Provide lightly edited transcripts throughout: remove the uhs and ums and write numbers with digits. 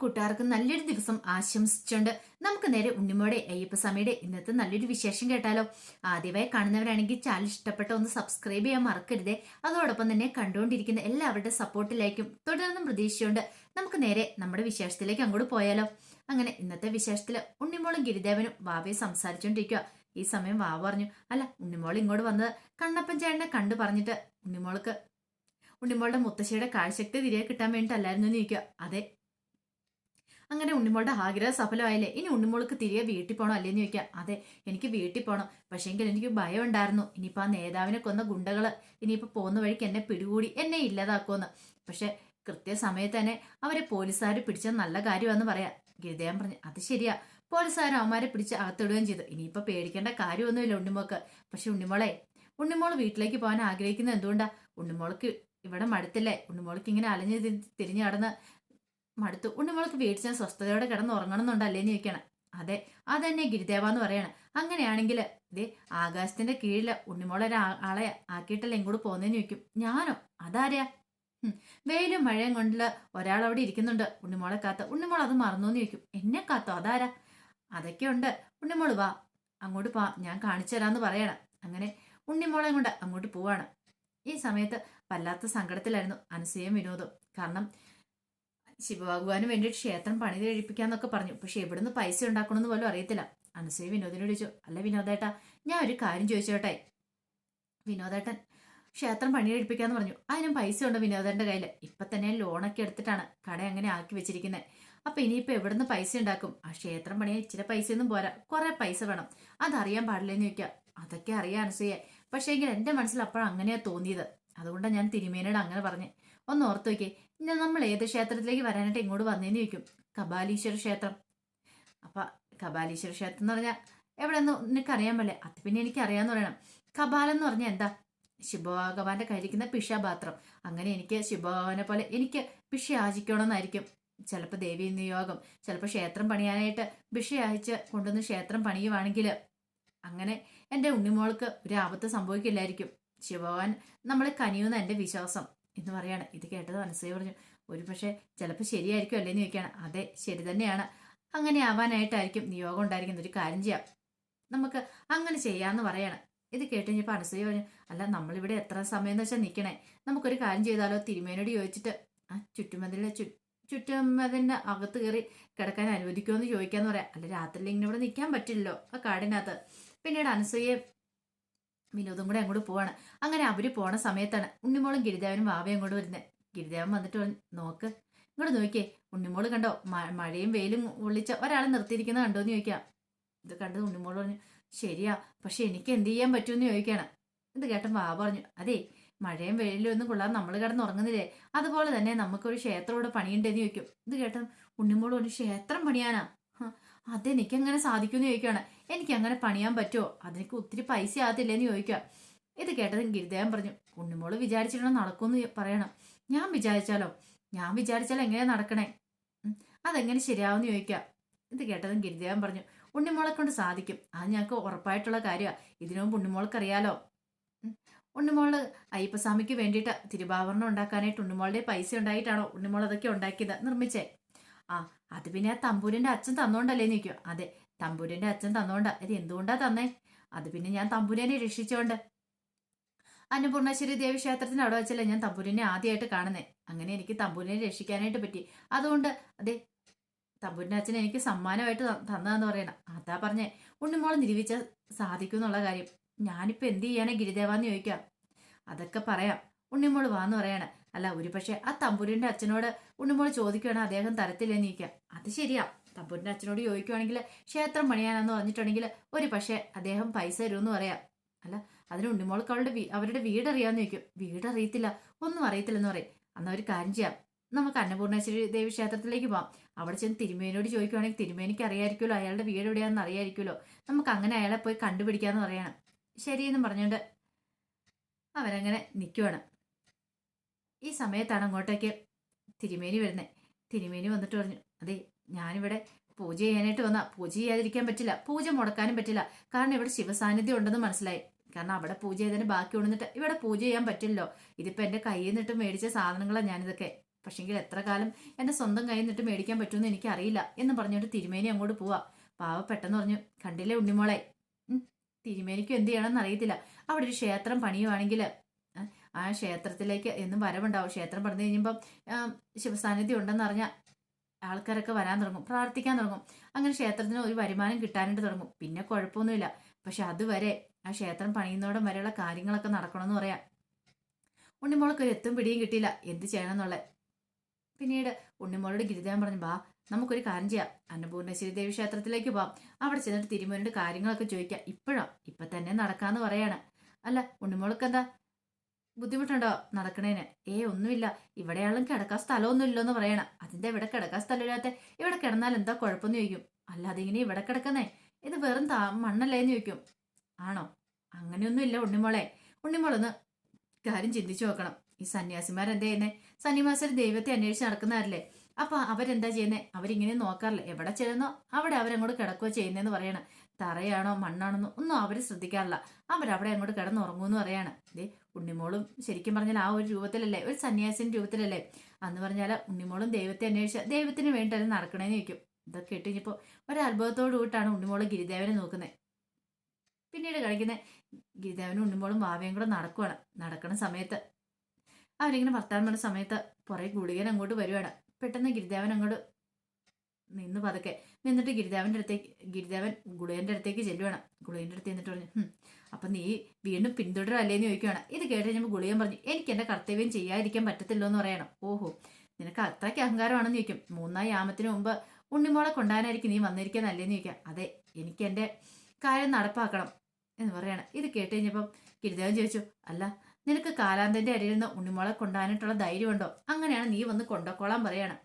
കൂട്ടുകാർക്ക് നല്ലൊരു ദിവസം ആശംസിച്ചുകൊണ്ട് നമുക്ക് നേരെ ഉണ്ണിമോടെ അയ്യപ്പസ്വാമിയുടെ ഇന്നത്തെ നല്ലൊരു വിശേഷം കേട്ടാലോ. ആദ്യമായി കാണുന്നവരാണെങ്കിൽ ചാനൽ ഇഷ്ടപ്പെട്ട ഒന്ന് സബ്സ്ക്രൈബ് ചെയ്യാൻ മറക്കരുതേ. അതോടൊപ്പം തന്നെ കണ്ടുകൊണ്ടിരിക്കുന്ന എല്ലാവരുടെ സപ്പോർട്ടിലേക്കും തുടർന്നും പ്രതീക്ഷിച്ചുകൊണ്ട് നമുക്ക് നേരെ നമ്മുടെ വിശേഷത്തിലേക്ക് അങ്ങോട്ട് പോയാലോ. അങ്ങനെ ഇന്നത്തെ വിശേഷത്തില് ഉണ്ണിമോളും ഗിരിദേവനും വാവയെ സംസാരിച്ചോണ്ടിരിക്കുക. ഈ സമയം വാവ പറഞ്ഞു, അല്ല ഉണ്ണിമോൾ ഇങ്ങോട്ട് വന്നത് കണ്ണപ്പൻ ചേട്ടനെ കണ്ടു പറഞ്ഞിട്ട് ഉണ്ണിമോളുടെ മുത്തശ്ശിയുടെ കാഴ്ചശക്തി തിരികെ കിട്ടാൻ വേണ്ടിയിട്ടല്ലായിരുന്നു എന്ന് ചോദിക്കുക. അതെ, അങ്ങനെ ഉണ്ണിമോളുടെ ആഗ്രഹ സഫലമായില്ലേ, ഇനി ഉണ്ണിമോൾക്ക് തിരികെ വീട്ടിൽ പോകണോ അല്ലേന്ന് ചോദിക്കാം. അതെ, എനിക്ക് വീട്ടിൽ പോകണം. പക്ഷേങ്കിൽ എനിക്ക് ഭയം ഉണ്ടായിരുന്നു, ഇനിയിപ്പോൾ ആ നേതാവിനെ കൊന്ന ഗുണ്ടകള് ഇനിയിപ്പോൾ പോകുന്ന വഴിക്ക് എന്നെ പിടികൂടി എന്നെ ഇല്ലാതാക്കുമെന്ന്. പക്ഷെ കൃത്യസമയത്ത് തന്നെ അവരെ പോലീസുകാർ പിടിച്ചത് നല്ല കാര്യമാണെന്ന് പറയാം. ഗിരിദേവൻ പറഞ്ഞു, അത് ശരിയാ, പോലീസുകാർ അവന്മാരെ പിടിച്ച് അകത്തിടുകയും ചെയ്തു. ഇനിയിപ്പോൾ പേടിക്കേണ്ട കാര്യമൊന്നുമില്ല ഉണ്ണിമോൾക്ക്. പക്ഷെ ഉണ്ണിമോള് വീട്ടിലേക്ക് പോകാൻ ആഗ്രഹിക്കുന്നത് എന്തുകൊണ്ടാ? ഉണ്ണിമോൾക്ക് ഇവിടെ മടുത്തില്ലേ? ഉണ്ണിമോൾക്ക് ഇങ്ങനെ അലഞ്ഞ് തിരിഞ്ഞു നടന്ന് മടുത്തു. ഉണ്ണിമോൾക്ക് വീട്ടിൽ സ്വസ്ഥതയോടെ കിടന്ന് ഉറങ്ങണമെന്നുണ്ടല്ലേന്ന് ചോദിക്കണം. അതെ, അതന്നെ ഗിരിദേവാന്ന് പറയാണ്. അങ്ങനെയാണെങ്കിൽ ഇതേ ആകാശത്തിന്റെ കീഴില് ഉണ്ണിമോളെ ആളെ ആക്കിയിട്ടല്ലേ ഇങ്ങോട്ട് പോന്നേന്ന് ചോദിക്കും. ഞാനോ? അതാരെയാ? വെയിലും മഴയും കൊണ്ടുള്ള ഒരാളവിടെ ഇരിക്കുന്നുണ്ട് ഉണ്ണിമോളെ കാത്ത. ഉണ്ണിമോൾ അത് മറന്നോന്ന് ചോദിക്കും. എന്നെ കാത്തോ? അതാരാ? അതൊക്കെ ഉണ്ട്. ഉണ്ണിമോള് വാ, അങ്ങോട്ട് പോവാ, ഞാൻ കാണിച്ചു തരാന്ന് പറയണം. അങ്ങനെ ഉണ്ണിമോളെ കൊണ്ട് അങ്ങോട്ട് പോവാണ്. ഈ സമയത്ത് വല്ലാത്ത സങ്കടത്തിലായിരുന്നു അനസൂയയും വിനോദും. കാരണം ശിവഭഗവാന് വേണ്ടിയിട്ട് ക്ഷേത്രം പണി കഴിപ്പിക്കാന്നൊക്കെ പറഞ്ഞു. പക്ഷെ എവിടുന്ന് പൈസ ഉണ്ടാക്കണമെന്ന് പോലും അറിയത്തില്ല. അനസൂയ വിനോദിനോട് ചോദിച്ചു, അല്ല വിനോദേട്ടാ, ഞാൻ ഒരു കാര്യം ചോദിച്ചോട്ടെ. വിനോദേട്ടൻ ക്ഷേത്രം പണി കഴിപ്പിക്കാന്ന് പറഞ്ഞു. അതിനും പൈസ ഉണ്ട് വിനോദേട്ടന്റെ കയ്യിൽ. ഇപ്പൊ തന്നെ ലോണൊക്കെ എടുത്തിട്ടാണ് കട അങ്ങനെ ആക്കി വെച്ചിരിക്കുന്നത്. അപ്പൊ ഇനിയിപ്പോ എവിടുന്ന് പൈസ ഉണ്ടാക്കും? ആ ക്ഷേത്രം പണിയാൻ ഇച്ചിരി പൈസയൊന്നും പോരാ, കുറെ പൈസ വേണം. അതറിയാൻ പാടില്ലെന്ന് ചോദിക്കാം. അതൊക്കെ അറിയാം അനസൂയ, പക്ഷേ എങ്കിൽ എന്റെ മനസ്സിൽ അപ്പോഴും അങ്ങനെയാ തോന്നിയത്. അതുകൊണ്ടാണ് ഞാൻ തിരുമേനോട് അങ്ങനെ പറഞ്ഞേ. ഒന്ന് ഓർത്ത് നോക്കിയേ, ഇനി നമ്മൾ ഏത് ക്ഷേത്രത്തിലേക്ക് വരാനായിട്ട് ഇങ്ങോട്ട് വന്നേന്ന് ചോദിക്കും. കപാലീശ്വര ക്ഷേത്രം. അപ്പൊ കപാലീശ്വര ക്ഷേത്രം എന്ന് പറഞ്ഞാൽ എവിടെയെന്ന് നിനക്ക് അറിയാൻ പറ്റേ? അത് പിന്നെ എനിക്ക് അറിയാന്ന് പറയണം. കപാലം എന്ന് പറഞ്ഞാൽ എന്താ? ശിവഭഗവാന്റെ കയ്യിരിക്കുന്ന പിഷപാത്രം. അങ്ങനെ എനിക്ക് ശിവഭഗവാനെ പോലെ എനിക്ക് ഭിക്ഷ യാചിക്കണമെന്നായിരിക്കും ചിലപ്പോൾ ദേവീ നിയോഗം. ചിലപ്പോൾ ക്ഷേത്രം പണിയാനായിട്ട് ഭിക്ഷ യാചിച്ച് കൊണ്ടുവന്ന് ക്ഷേത്രം പണിയുവാണെങ്കിൽ അങ്ങനെ എൻ്റെ ഉണ്ണിമോൾക്ക് ഒരു ആപത്ത് സംഭവിക്കില്ലായിരിക്കും. ശിവഭഗവാൻ നമ്മളെ കനിയുന്ന എൻ്റെ വിശ്വാസം എന്ന് പറയാണ്. ഇത് കേട്ടത് മനസ്സേ പറഞ്ഞു, ഒരു പക്ഷേ ചിലപ്പോൾ ശരിയായിരിക്കും അല്ലേന്ന് ചോദിക്കുകയാണ്. അതെ, ശരി തന്നെയാണ്. അങ്ങനെ ആവാനായിട്ടായിരിക്കും നിയോഗം ഉണ്ടായിരിക്കുന്നത്. ഒരു കാര്യം ചെയ്യാം, നമുക്ക് അങ്ങനെ ചെയ്യാന്ന് പറയാണ്. ഇത് കേട്ട് കഴിഞ്ഞപ്പോൾ അനസൂയ പറഞ്ഞു, അല്ല നമ്മളിവിടെ എത്ര സമയം എന്ന് വെച്ചാൽ നിൽക്കണേ, നമുക്കൊരു കാര്യം ചെയ്താലോ? തിരുമേനോട് ചോദിച്ചിട്ട് ആ ചുറ്റുമതിൻ്റെ അകത്ത് കയറി കിടക്കാൻ അനുവദിക്കുമോ എന്ന് ചോദിക്കാന്ന് പറയാം. അല്ല രാത്രിയിൽ ഇങ്ങനെ ഇവിടെ നിൽക്കാൻ പറ്റില്ലല്ലോ ആ കാടിനകത്ത്. പിന്നീട് അനസൂയെ വിനോദം കൂടെ അങ്ങോട്ട് പോവാണ്. അങ്ങനെ അവര് പോണ സമയത്താണ് ഉണ്ണിമോളും ഗിരിദേവനും വാവയും അങ്ങോട്ട് വരുന്നത്. ഗിരിദേവൻ വന്നിട്ട് നോക്ക്, ഇങ്ങോട്ട് നോക്കിയേ, ഉണ്ണിമോള് കണ്ടോ മഴയും വെയിലും ഒളിച്ച ഒരാളെ നിർത്തിയിരിക്കുന്നത് കണ്ടോന്ന് ചോദിക്കാം. ഇത് കണ്ടത് ഉണ്ണിമോള് പറഞ്ഞു, ശരിയാ, പക്ഷെ എനിക്ക് എന്ത് ചെയ്യാൻ പറ്റുമെന്ന് ചോദിക്കാണ്. ഇത് കേട്ടൻ വാവ പറഞ്ഞു, അതെ മഴയും വെയിലും ഒന്നും കൊള്ളാതെ നമ്മൾ കിടന്ന് ഉറങ്ങുന്നില്ലേ, അതുപോലെ തന്നെ നമുക്കൊരു ക്ഷേത്രം ഇവിടെ പണിയുണ്ടെന്ന് ചോദിക്കും. ഇത് കേട്ടൻ ഉണ്ണിമോള് പറഞ്ഞു, ക്ഷേത്രം പണിയാനാ? അതെനിക്കെങ്ങനെ സാധിക്കുമെന്ന് ചോദിക്കുകയാണ്. എനിക്ക് അങ്ങനെ പണിയാൻ പറ്റുമോ? അതിനൊക്കെ ഒത്തിരി പൈസ ആകത്തില്ലെന്ന് ചോദിക്കുക. ഇത് കേട്ടതും ഗിരിദേവൻ പറഞ്ഞു, ഉണ്ണിമോള് വിചാരിച്ചിടണം നടക്കുമെന്ന് പറയണം. ഞാൻ വിചാരിച്ചാൽ എങ്ങനെയാ നടക്കണേ? അതെങ്ങനെ ശരിയാവുമെന്ന് ചോദിക്കുക. ഇത് കേട്ടതും ഗിരിദേവൻ പറഞ്ഞു, ഉണ്ണിമോളെ കൊണ്ട് സാധിക്കും, അത് ഞങ്ങൾക്ക് ഉറപ്പായിട്ടുള്ള കാര്യമാണ്. ഇതിനു മുമ്പ് ഉണ്ണിമോൾക്കറിയാലോ, ഉണ്ണിമോള് അയ്യപ്പസ്വാമിക്ക് വേണ്ടിയിട്ട് തിരുവാഭരണം ഉണ്ടാക്കാനായിട്ട് ഉണ്ണിമോളുടെ പൈസ ഉണ്ടായിട്ടാണോ ഉണ്ണിമോൾ അതൊക്കെ ഉണ്ടാക്കിയത്, നിർമ്മിച്ചേ? ആ, അത് പിന്നെ ആ തമ്പൂരിന്റെ അച്ഛൻ തന്നോണ്ടല്ലേ നിൽക്കുക. അതെ, തമ്പൂരിന്റെ അച്ഛൻ തന്നോണ്ടാ. അത് എന്തുകൊണ്ടാ തന്നേ? അത് പിന്നെ ഞാൻ തമ്പുരനെ രക്ഷിച്ചോണ്ട്. അന്നപൂർണേശ്വരി ദേവി ക്ഷേത്രത്തിന് അവിടെ വെച്ചല്ലേ ഞാൻ തമ്പുരനെ ആദ്യമായിട്ട് കാണുന്നേ. അങ്ങനെ എനിക്ക് തമ്പുരനെ രക്ഷിക്കാനായിട്ട് പറ്റി. അതുകൊണ്ട് അതെ, തമ്പുരിന്റെ അച്ഛൻ എനിക്ക് സമ്മാനമായിട്ട് തന്നതെന്ന് പറയണം. അതാ പറഞ്ഞേ ഉണ്ണിമോളെ നിരൂപിച്ച സാധിക്കും എന്നുള്ള കാര്യം. ഞാനിപ്പോ എന്ത് ചെയ്യാനാ ഗിരിദേവാന്ന് ചോദിക്കാം. അതൊക്കെ പറയാം, ഉണ്ണിമോള് വാന്ന് പറയണേ. അല്ല ഒരു പക്ഷെ ആ തമ്പുരിന്റെ അച്ഛനോട് ഉണ്ണിമോള് ചോദിക്കുകയാണ്, അദ്ദേഹം തരത്തില്ലെന്ന് ചോദിക്കാം. അത് ശരിയാ, തമ്പുരിന്റെ അച്ഛനോട് ചോദിക്കുവാണെങ്കിൽ ക്ഷേത്രം പണിയാനെന്ന് പറഞ്ഞിട്ടുണ്ടെങ്കിൽ ഒരു പക്ഷെ അദ്ദേഹം പൈസ തരുമെന്ന് പറയാം. അല്ല അതിന് ഉണ്ണിമോൾക്ക് അവരുടെ വീട് അറിയാമെന്ന് ചോദിക്കും. വീട് അറിയത്തില്ല, ഒന്നും അറിയത്തില്ലെന്ന് പറയും. അന്ന് ഒരു കാര്യം ചെയ്യാം, നമുക്ക് അന്നപൂർണേശ്വരി ദേവി ക്ഷേത്രത്തിലേക്ക് പോവാം. അവിടെ ചെന്ന് തിരുമേനോട് ചോദിക്കുവാണെങ്കിൽ തിരുമേനിക്ക് അറിയാമായിരിക്കുമല്ലോ, അയാളുടെ വീട് എവിടെയാണെന്ന് അറിയാമായിരിക്കുമല്ലോ. നമുക്ക് അങ്ങനെ അയാളെ പോയി കണ്ടുപിടിക്കാന്ന് പറയണം. ശരിയെന്നും പറഞ്ഞുകൊണ്ട് അവരങ്ങനെ നിൽക്കുവാണ്. ഈ സമയത്താണ് അങ്ങോട്ടേക്ക് തിരുമേനി വരുന്നത്. തിരുമേനി വന്നിട്ട് പറഞ്ഞു, അതെ ഞാനിവിടെ പൂജ ചെയ്യാനായിട്ട് വന്നാ, പൂജ ചെയ്യാതിരിക്കാൻ പറ്റില്ല, പൂജ മുടക്കാനും പറ്റില്ല. കാരണം ഇവിടെ ശിവസാന്നിധ്യം ഉണ്ടെന്ന് മനസ്സിലായി. കാരണം അവിടെ പൂജ ചെയ്തതിന് ബാക്കി കൊണ്ടിട്ട് ഇവിടെ പൂജ ചെയ്യാൻ പറ്റില്ലല്ലോ. ഇതിപ്പോ എന്റെ കയ്യിൽ നിന്നിട്ട് മേടിച്ച സാധനങ്ങളാണ് ഞാനിതൊക്കെ. പക്ഷെങ്കിൽ എത്ര കാലം എൻ്റെ സ്വന്തം കയ്യിൽ നിന്നിട്ട് മേടിക്കാൻ പറ്റുമെന്ന് എനിക്കറിയില്ല എന്ന് പറഞ്ഞുകൊണ്ട് തിരുമേനി അങ്ങോട്ട് പോവാ. പാവ പെട്ടെന്ന് പറഞ്ഞു, കണ്ടില്ലേ ഉണ്ണിമോളെ, തിരുമേനിക്കും എന്ത് ചെയ്യണമെന്ന് അറിയത്തില്ല. അവിടെ ഒരു ക്ഷേത്രം പണിയുവാണെങ്കിൽ ആ ക്ഷേത്രത്തിലേക്ക് എന്നും വരവുണ്ടാവും. ക്ഷേത്രം പണിത് കഴിയുമ്പം ശിവസാന്നിധ്യം ഉണ്ടെന്ന് അറിഞ്ഞാൽ ആൾക്കാരൊക്കെ വരാൻ തുടങ്ങും, പ്രാർത്ഥിക്കാൻ തുടങ്ങും. അങ്ങനെ ക്ഷേത്രത്തിന് ഒരു വരുമാനം കിട്ടാനായിട്ട് തുടങ്ങും. പിന്നെ കുഴപ്പമൊന്നുമില്ല. പക്ഷെ അതുവരെ ആ ക്ഷേത്രം പണിയുന്നോടം വരെയുള്ള കാര്യങ്ങളൊക്കെ നടക്കണമെന്ന് പറയാം. ഉണ്ണിമോൾക്ക് ഒരു എത്തും പിടിയും കിട്ടിയില്ല എന്ത് ചെയ്യണമെന്നുള്ളത്. പിന്നീട് ഉണ്ണിമോളോട് ഗിരിദേവൻ പറഞ്ഞു, ബാ നമുക്കൊരു കാര്യം ചെയ്യാം, അന്നപൂർണേശ്വരി ദേവി ക്ഷേത്രത്തിലേക്ക് പോവാം. അവിടെ ചെന്നിട്ട് തിരുമേനിയുടെ കാര്യങ്ങളൊക്കെ ചോദിക്കാം. ഇപ്പൊ തന്നെ നടക്കാന്ന് പറയാണ്. അല്ല ഉണ്ണിമോൾക്ക് എന്താ ബുദ്ധിമുട്ടുണ്ടോ നടക്കണേന്? ഒന്നുമില്ല, ഇവിടെയാളും കിടക്കാൻ സ്ഥലമൊന്നും ഇല്ലെന്ന് പറയണം. അതിന്റെ ഇവിടെ കിടക്കാൻ സ്ഥലമില്ലാത്ത, ഇവിടെ കിടന്നാൽ എന്താ കുഴപ്പമെന്ന് ചോദിക്കും. അല്ലാതെ ഇങ്ങനെ ഇവിടെ കിടക്കുന്നേ, ഇത് വെറും മണ്ണല്ലേന്ന് ചോദിക്കും. ആണോ? അങ്ങനെയൊന്നും ഇല്ല ഉണ്ണിമോളെ. ഉണ്ണിമോളൊന്ന് കാര്യം ചിന്തിച്ചു നോക്കണം. ഈ സന്യാസിമാരെന്താ ചെയ്യുന്നേ? സന്യാസിമാർ ദൈവത്തെ അന്വേഷിച്ച് നടക്കുന്നവരല്ലേ. അപ്പൊ അവരെന്താ ചെയ്യുന്നേ? അവരിങ്ങനെ നോക്കാറില്ല. എവിടെ ചെല്ലുന്നോ അവിടെ അവരങ്ങോട്ട് കിടക്കുകയോ ചെയ്യുന്നതെന്ന് പറയണം. തറയാണോ മണ്ണാണെന്നോ ഒന്നും അവർ ശ്രദ്ധിക്കാറില്ല. അവരവിടെ അങ്ങോട്ട് കിടന്നുറങ്ങുമെന്ന് പറയാണ്. ഉണ്ണിമോളും ശരിക്കും പറഞ്ഞാൽ ആ ഒരു രൂപത്തിലല്ലേ, ഒരു സന്യാസിന്റെ രൂപത്തിലല്ലേ. അന്ന് പറഞ്ഞാൽ ഉണ്ണിമോളും ദൈവത്തെ അന്വേഷിച്ച ദൈവത്തിന് വേണ്ടി നടക്കണേന്ന് ചോദിക്കും. ഇതൊക്കെ ഇട്ടിഞ്ഞപ്പോ ഒരത്ഭുതത്തോടു കൂട്ടാണ് ഉണ്ണിമോള് ഗിരിദേവനെ നോക്കുന്നത്. പിന്നീട് കളിക്കുന്ന ഗിരിദേവനും ഉണ്ണിമോളും ഭാവയും കൂടെ നടക്കണ സമയത്ത് അവരിങ്ങനെ വർത്താനം പറഞ്ഞ സമയത്ത് പുറകെ ഗുളികൻ അങ്ങോട്ട് വരുവാണ്. പെട്ടെന്ന് ഗിരിദേവൻ അങ്ങോട്ട് നിന്ന് പതുക്കെ നിന്നിട്ട് ഗിരിദേവൻ ഗുളികന്റെ അടുത്തേക്ക് ചെല്ലുവാണ്. ഗുളികന്റെ അടുത്ത് എന്നിട്ട് പറഞ്ഞു, അപ്പൊ നീ വീണ്ടും പിന്തുടരല്ലേന്ന് ചോദിക്കുവാണ്. ഇത് കേട്ട് കഴിഞ്ഞപ്പോൾ ഗുളികൻ പറഞ്ഞു, എനിക്ക് എന്റെ കർത്തവ്യം ചെയ്യാതിരിക്കാൻ പറ്റത്തില്ലോ എന്ന് പറയണം. ഓഹോ, നിനക്ക് അത്രയ്ക്ക് അഹങ്കാരമാണെന്ന് ചോദിക്കും. 3 യാമത്തിന് മുമ്പ് ഉണ്ണിമോളെ കൊണ്ടാനായിരിക്കും നീ വന്നിരിക്കുന്നല്ലേന്ന് ചോദിക്കാം. അതെ, എനിക്ക് എന്റെ കാര്യം നടപ്പാക്കണം എന്ന് പറയാണ്. ഇത് കേട്ട് കഴിഞ്ഞപ്പം ഗിരിദേവൻ ചോദിച്ചു, അല്ല നിനക്ക് കാലാന്തന്റെ അരിയിൽ നിന്ന് ഉണ്ണിമോളെ കൊണ്ടാനായിട്ടുള്ള ധൈര്യമുണ്ടോ? അങ്ങനെയാണ് നീ വന്ന് കൊണ്ടോക്കോളാൻ പറയാണ്.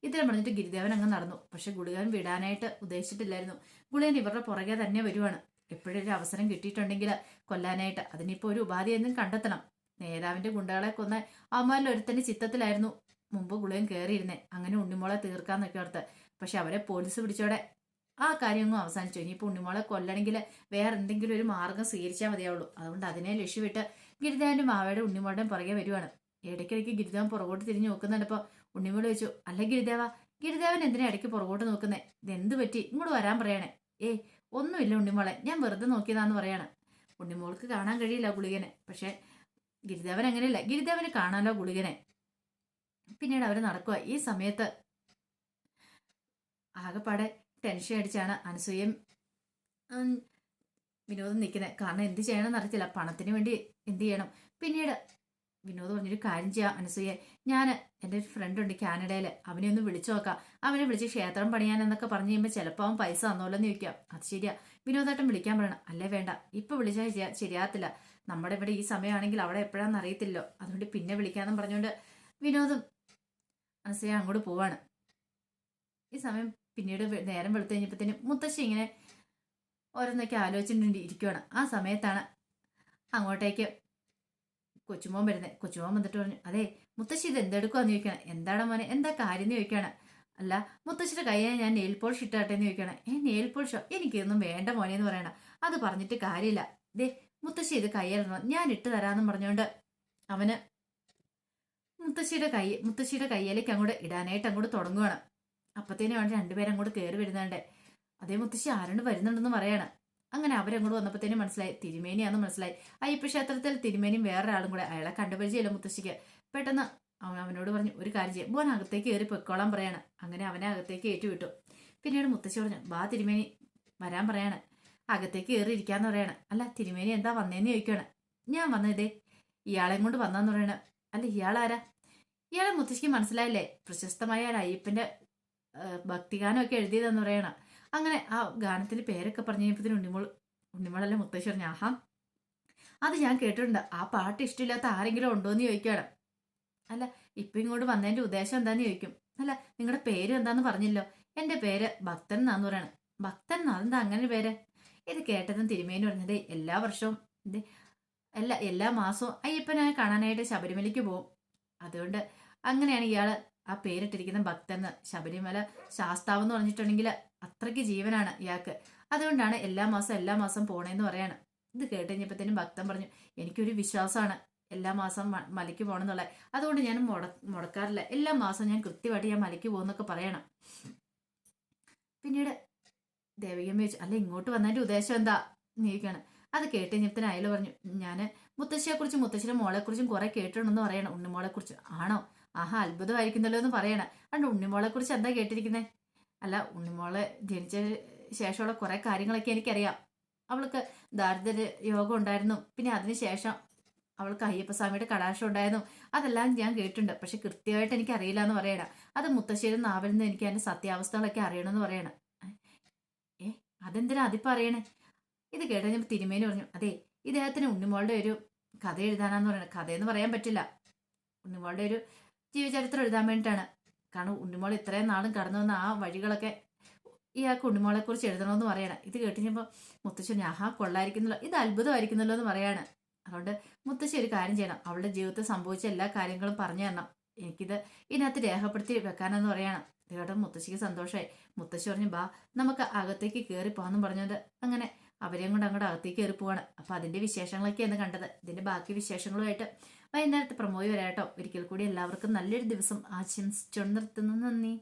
ഇത്രയും പറഞ്ഞിട്ട് ഗിരിദേവൻ അങ്ങ് നടന്നു. പക്ഷെ ഗുളികൻ വിടാനായിട്ട് ഉദ്ദേശിച്ചിട്ടില്ലായിരുന്നു. ഗുളികൻ ഇവരുടെ പുറകെ തന്നെ വരുവാണ്. എപ്പോഴൊരു അവസരം കിട്ടിയിട്ടുണ്ടെങ്കിൽ കൊല്ലാനായിട്ട് അതിനിപ്പോൾ ഒരു ഉപാധിയൊന്നും കണ്ടെത്തണം. നേതാവിന്റെ ഗുണ്ടകളെ കൊന്ന അവന്മാരിൽ ഒരുത്തന്റെ ചിത്തത്തിലായിരുന്നു മുമ്പ് ഗുളികൻ കയറിയിരുന്നേ. അങ്ങനെ ഉണ്ണിമോളെ തീർക്കാന്നൊക്കെ ഓർത്ത്. പക്ഷെ അവരെ പോലീസ് പിടിച്ചോടെ ആ കാര്യമൊന്നും അവസാനിച്ചു. ഇനിയിപ്പോൾ ഉണ്ണിമോളെ കൊല്ലണമെങ്കിൽ വേറെ എന്തെങ്കിലും ഒരു മാർഗം സ്വീകരിച്ചാൽ മതിയാവുള്ളൂ. അതുകൊണ്ട് അതിനെ ലക്ഷ്യമിട്ട് ഗിരിദേവന്റെ മാവയുടെ ഉണ്ണിമോളുടെയും പുറകെ വരുവാണ്. ഇടയ്ക്കിടയ്ക്ക് ഗിരിദേവൻ പുറകോട്ട് തിരിഞ്ഞു നോക്കുന്നുണ്ടപ്പോൾ ഉണ്ണിമോള് ചോദിച്ചു, അല്ല ഗിരിദേവൻ എന്തിനാ ഇടയ്ക്ക് പുറകോട്ട് നോക്കുന്നേ? ഇതെന്ത് പറ്റി? ഇങ്ങോട്ട് വരാൻ പറയണേ. ഒന്നുമില്ല ഉണ്ണിമോളെ, ഞാൻ വെറുതെ നോക്കിയതാന്ന് പറയാണ്. ഉണ്ണിമോൾക്ക് കാണാൻ കഴിയില്ല ഗുളികനെ. പക്ഷെ ഗിരിദേവൻ അങ്ങനെയല്ല, ഗിരിദേവന് കാണാനോ ഗുളികനെ. പിന്നീട് അവർ നടക്കുക. ഈ സമയത്ത് ആകെപ്പാടെ ടെൻഷൻ അടിച്ചാണ് അനസൂയയും വിനോദം നിൽക്കുന്നത്. കാരണം എന്ത് ചെയ്യണമെന്ന് അറിയത്തില്ല. പണത്തിന് വേണ്ടി എന്ത് ചെയ്യണം. പിന്നീട് വിനോദ് പറഞ്ഞൊരു കാര്യം ചെയ്യാം അനസൂയെ, ഞാൻ എൻ്റെ ഒരു ഫ്രണ്ട് ഉണ്ട് കാനഡയിൽ, അവനെ ഒന്ന് വിളിച്ചു നോക്കാം. അവനെ വിളിച്ച് ക്ഷേത്രം പണിയാനെന്നൊക്കെ പറഞ്ഞു കഴിയുമ്പോൾ ചിലപ്പോൾ അവൻ പൈസ തന്നോലെന്ന് ചോദിക്കാം. അത് ശരിയാ, വിനോദേട്ടൻ വിളിക്കാൻ പറയണം. അല്ലേ വേണ്ട, ഇപ്പൊ വിളിച്ചാൽ ശരിയാകത്തില്ല. നമ്മുടെ ഇവിടെ ഈ സമയമാണെങ്കിൽ അവിടെ എപ്പോഴാണെന്ന് അറിയത്തില്ലോ. അതുകൊണ്ട് പിന്നെ വിളിക്കാമെന്നും പറഞ്ഞുകൊണ്ട് വിനോദും അനസൂയ അങ്ങോട്ട് പോവാണ്. ഈ സമയം പിന്നീട് നേരം വെളുത്തു കഴിഞ്ഞപ്പോഴത്തേനും മുത്തശ്ശി ഇങ്ങനെ ഓരോന്നൊക്കെ ആലോചിച്ചിട്ടുണ്ട് ഇരിക്കുവാണ്. ആ സമയത്താണ് അങ്ങോട്ടേക്ക് കൊച്ചുമോൻ വരുന്നത്. കൊച്ചുമോൻ വന്നിട്ട് പറഞ്ഞു, അതെ മുത്തശ്ശി ഇത് എന്തെടുക്കുവാന്ന് ചോദിക്കണം. എന്താണ് മോനെ, എന്താ കാര്യം എന്ന് ചോദിക്കണം. അല്ല മുത്തശ്ശിയുടെ കയ്യെ ഞാൻ നെയിൽ പോളിഷ് ഇട്ടാട്ടെ എന്ന് ചോദിക്കണം. നെയിൽ പോളിഷോ? എനിക്കൊന്നും വേണ്ട മോനെ എന്ന് പറയണം. അത് പറഞ്ഞിട്ട് കാര്യമില്ല, മുത്തശ്ശി ഇത് കയ്യിലിടണം, ഞാൻ ഇട്ട് തരാമെന്നും പറഞ്ഞുകൊണ്ട് അവന് മുത്തശ്ശിയുടെ കയ്യിലേക്ക് അങ്ങോട്ട് ഇടാനായിട്ട് അങ്ങോട്ട് തുടങ്ങുവാണ്. അപ്പത്തേനും അവൻ രണ്ടുപേരും അങ്ങോട്ട് കയറി വരുന്നുണ്ട്. അതേ മുത്തശ്ശി ആരോട് വരുന്നുണ്ടെന്ന് പറയാണ്. അങ്ങനെ അവരങ്ങോട്ട് വന്നപ്പോഴത്തേനും മനസ്സിലായി തിരുമേനിയാണെന്ന് മനസ്സിലായി. അയ്യപ്പ ക്ഷേത്രത്തിൽ തിരുമേനിയും വേറൊരാളും കൂടെ. അയാളെ കണ്ടുപരിചയമില്ല മുത്തശ്ശിക്ക്. പെട്ടെന്ന് അവനോട് പറഞ്ഞു, ഒരു കാര്യം ചെയ്യും, മോൻ അകത്തേക്ക് കയറി പൊയ്ക്കോളാൻ പറയാണ്. അങ്ങനെ അവനെ അകത്തേക്ക് ഏറ്റുവിട്ടു. പിന്നീട് മുത്തശ്ശി പറഞ്ഞു, ബാ തിരുമേനി വരാൻ പറയാണ്. അകത്തേക്ക് കയറി ഇരിക്കാന്ന് പറയാണ്. അല്ല തിരുമേനി എന്താ വന്നേന്ന് ചോദിക്കുകയാണ്. ഞാൻ വന്നതേ ഇയാളെയും കൊണ്ട് വന്നാന്ന് പറയണ. അല്ല ഇയാളാരാ? ഇയാളെ മുത്തശ്ശിക്ക് മനസ്സിലായില്ലേ? പ്രശസ്തമായ ഒരു അയ്യപ്പന്റെ ഭക്തിഗാനമൊക്കെ എഴുതിയതെന്ന് പറയണം. അങ്ങനെ ആ ഗാനത്തിന്റെ പേരൊക്കെ പറഞ്ഞു കഴിഞ്ഞപ്പോഴത്തേനും ഉണ്ണിമോളല്ലേ മുത്തശ്ശി പറഞ്ഞു, ആഹാ അത് ഞാൻ കേട്ടിട്ടുണ്ട്. ആ പാട്ട് ഇഷ്ടമില്ലാത്ത ആരെങ്കിലും ഉണ്ടോയെന്ന് ചോദിക്കുകയാണ്. അല്ല ഇപ്പൊ ഇങ്ങോട്ട് വന്നതിന്റെ ഉദ്ദേശം എന്താന്ന് ചോദിക്കും. അല്ല നിങ്ങളുടെ പേര് എന്താന്ന് പറഞ്ഞില്ലോ. എന്റെ പേര് ഭക്തൻ എന്നാന്ന് പറയണം. ഭക്തൻ അതെന്താ അങ്ങനെ പേര്? ഇത് കേട്ടതും തിരുമേനി പറഞ്ഞത് എല്ലാ വർഷവും എല്ലാ മാസവും അയ്യപ്പനെ കാണാനായിട്ട് ശബരിമലയ്ക്ക് പോകും. അതുകൊണ്ട് അങ്ങനെയാണ് ഇയാള് ആ പേരിട്ടിരിക്കുന്ന ഭക്തൻ. ശബരിമല ശാസ്താവ് എന്ന് പറഞ്ഞിട്ടുണ്ടെങ്കിൽ അത്രയ്ക്ക് ജീവനാണ് ഇയാൾക്ക്. അതുകൊണ്ടാണ് എല്ലാ മാസം പോണേന്ന് പറയാണ്. ഇത് കേട്ട് കഴിഞ്ഞപ്പോഴത്തേനും ഭക്തൻ പറഞ്ഞു, എനിക്കൊരു വിശ്വാസമാണ് എല്ലാ മാസം മലയ്ക്ക് പോകണം എന്നുള്ളത്. അതുകൊണ്ട് ഞാൻ മുടക്കാറില്ല. എല്ലാ മാസവും ഞാൻ കൃത്യമായിട്ട് ഞാൻ മലയ്ക്ക് പോകുന്നൊക്കെ പറയണം. പിന്നീട് ദേവികമ്മ ചോദിച്ചു, അല്ല ഇങ്ങോട്ട് വന്നതിൻ്റെ ഉദ്ദേശം എന്താ നീക്കാണ്. അത് കേട്ട് കഴിഞ്ഞപ്പത്തിന് അയൽ പറഞ്ഞു, ഞാൻ മുത്തശ്ശിയെക്കുറിച്ചും മുത്തശ്ശിയുടെ മോളെക്കുറിച്ചും കുറെ കേട്ടിട്ടുണ്ടെന്ന് പറയണം. ഉണ്ണിമോളെക്കുറിച്ച് ആണോ? ആഹാ, അത്ഭുതമായിരിക്കുന്നല്ലോ എന്ന് പറയണം. അണ്ട് ഉണ്ണിമോളെക്കുറിച്ച് എന്താ കേട്ടിരിക്കുന്നത്? അല്ല, ഉണ്ണിമോളെ ജനിച്ച ശേഷമുള്ള കുറെ കാര്യങ്ങളൊക്കെ എനിക്കറിയാം. അവൾക്ക് ദാരിദ്ര്യ യോഗം ഉണ്ടായിരുന്നു, പിന്നെ അതിനുശേഷം അവൾക്ക് അയ്യപ്പസ്വാമിയുടെ കടാക്ഷം ഉണ്ടായിരുന്നു. അതെല്ലാം ഞാൻ കേട്ടിട്ടുണ്ട്. പക്ഷെ കൃത്യമായിട്ട് എനിക്ക് അറിയില്ല എന്ന് പറയണം. അത് മുത്തശ്ശേരി നാവിൽ നിന്ന് എനിക്ക് അതിന്റെ സത്യാവസ്ഥകളൊക്കെ അറിയണമെന്ന് പറയണം. ഏ അതെന്തിനാ അതിപ്പോ അറിയണേ? ഇത് കേട്ടുകഴിഞ്ഞപ്പോൾ തിരുമേനി പറഞ്ഞു, അതെ, ഇദ്ദേഹത്തിന് ഉണ്ണിമോളുടെ ഒരു കഥ എഴുതാനാന്ന് പറയണത്. കഥയെന്ന് പറയാൻ പറ്റില്ല, ഉണ്ണിമോളുടെ ഒരു ജീവചരിത്രം എഴുതാൻ വേണ്ടിയിട്ടാണ്. കാരണം ഉണ്ണിമോൾ ഇത്രയും നാളും കടന്നു വന്ന ആ വഴികളൊക്കെ ഇയാൾക്ക് ഉണ്ണിമോളെ കുറിച്ച് എഴുതണമെന്ന് പറയണം. ഇത് കേട്ടുകഴിഞ്ഞപ്പോൾ മുത്തശ്ശി ആഹാ കൊള്ളായിരിക്കുന്നല്ലോ, ഇത് അത്ഭുതമായിരിക്കുന്നല്ലോ എന്ന് പറയാണ്. അതുകൊണ്ട് മുത്തശ്ശി ഒരു കാര്യം ചെയ്യണം, അവളുടെ ജീവിതത്തിൽ സംഭവിച്ച എല്ലാ കാര്യങ്ങളും പറഞ്ഞു തരണം, എനിക്കിത് ഇതിനകത്ത് രേഖപ്പെടുത്തി വെക്കാനെന്ന് പറയണം. ഇത് കേട്ടോ മുത്തശ്ശിക്ക് സന്തോഷമായി. മുത്തശ്ശി പറഞ്ഞു, ബാ നമുക്ക് അകത്തേക്ക് കയറി പോകാമെന്നും പറഞ്ഞത് അങ്ങനെ അവരെയും കൊണ്ട് അങ്ങോട്ട് അകത്തേക്ക് കയറി പോവാണ്. അപ്പൊ അതിന്റെ വിശേഷങ്ങളൊക്കെയാണ് കണ്ടത്. ഇതിന്റെ ബാക്കി വിശേഷങ്ങളുമായിട്ട് വൈകുന്നേരത്തെ പ്രമോയി വരാട്ടോ. ഒരിക്കൽ കൂടി എല്ലാവർക്കും നല്ലൊരു ദിവസം ആശംസിച്ചു നിർത്തുന്നു. നന്ദി.